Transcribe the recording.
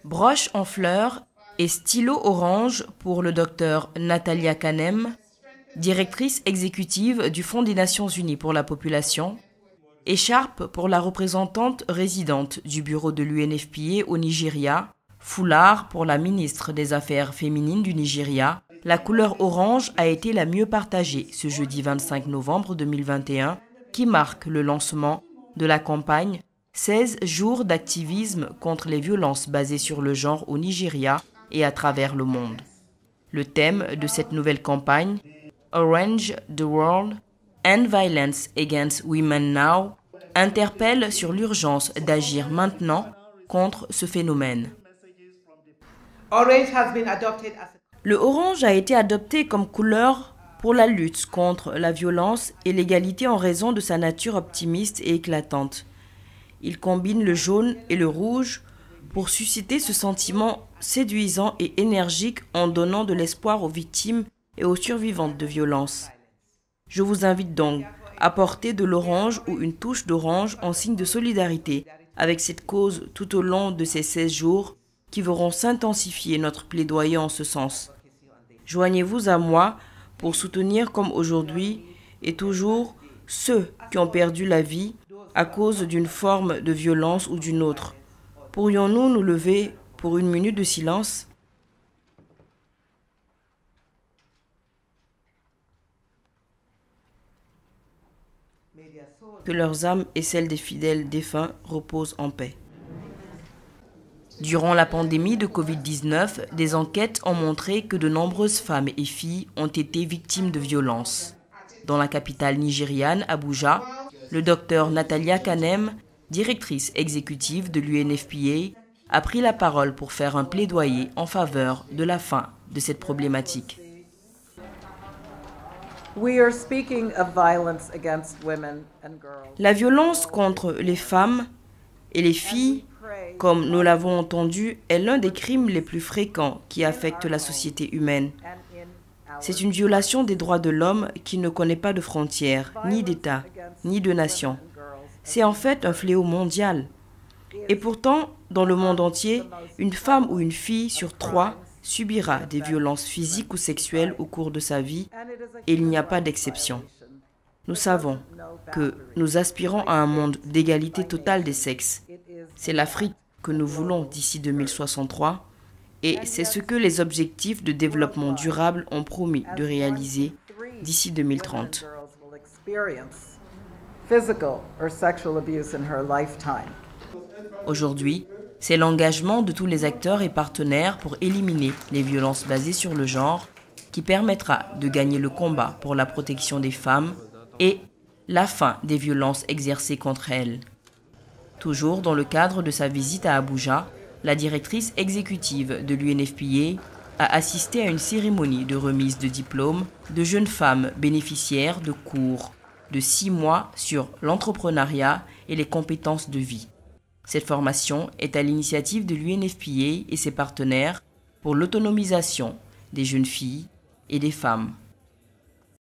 Broche en fleurs et stylo orange pour le docteur Natalia Kanem, directrice exécutive du Fonds des Nations Unies pour la population, écharpe pour la représentante résidente du bureau de l'UNFPA au Nigeria, foulard pour la ministre des Affaires féminines du Nigeria. La couleur orange a été la mieux partagée ce jeudi 25 novembre 2021, qui marque le lancement de la campagne 16 jours d'activisme contre les violences basées sur le genre au Nigeria et à travers le monde. Le thème de cette nouvelle campagne, Orange the World, End Violence Against Women Now, interpelle sur l'urgence d'agir maintenant contre ce phénomène. Le orange a été adopté comme couleur pour la lutte contre la violence et l'égalité en raison de sa nature optimiste et éclatante. Il combine le jaune et le rouge pour susciter ce sentiment séduisant et énergique en donnant de l'espoir aux victimes et aux survivantes de violences. Je vous invite donc à porter de l'orange ou une touche d'orange en signe de solidarité avec cette cause tout au long de ces 16 jours qui verront s'intensifier notre plaidoyer en ce sens. Joignez-vous à moi pour soutenir comme aujourd'hui et toujours ceux qui ont perdu la vie à cause d'une forme de violence ou d'une autre. Pourrions-nous nous lever pour une minute de silence ? Que leurs âmes et celles des fidèles défunts reposent en paix. Durant la pandémie de Covid-19, des enquêtes ont montré que de nombreuses femmes et filles ont été victimes de violences. Dans la capitale nigériane, Abuja, le docteur Natalia Kanem, directrice exécutive de l'UNFPA, a pris la parole pour faire un plaidoyer en faveur de la fin de cette problématique. La violence contre les femmes et les filles, comme nous l'avons entendu, est l'un des crimes les plus fréquents qui affectent la société humaine. C'est une violation des droits de l'homme qui ne connaît pas de frontières, ni d'État, ni de nation. C'est en fait un fléau mondial. Et pourtant, dans le monde entier, une femme ou une fille sur 3 subira des violences physiques ou sexuelles au cours de sa vie, et il n'y a pas d'exception. Nous savons que nous aspirons à un monde d'égalité totale des sexes. C'est l'Afrique que nous voulons d'ici 2063, et c'est ce que les objectifs de développement durable ont promis de réaliser d'ici 2030. Aujourd'hui, c'est l'engagement de tous les acteurs et partenaires pour éliminer les violences basées sur le genre qui permettra de gagner le combat pour la protection des femmes et la fin des violences exercées contre elles. Toujours dans le cadre de sa visite à Abuja, la directrice exécutive de l'UNFPA a assisté à une cérémonie de remise de diplômes de jeunes femmes bénéficiaires de cours de 6 mois sur l'entrepreneuriat et les compétences de vie. Cette formation est à l'initiative de l'UNFPA et ses partenaires pour l'autonomisation des jeunes filles et des femmes.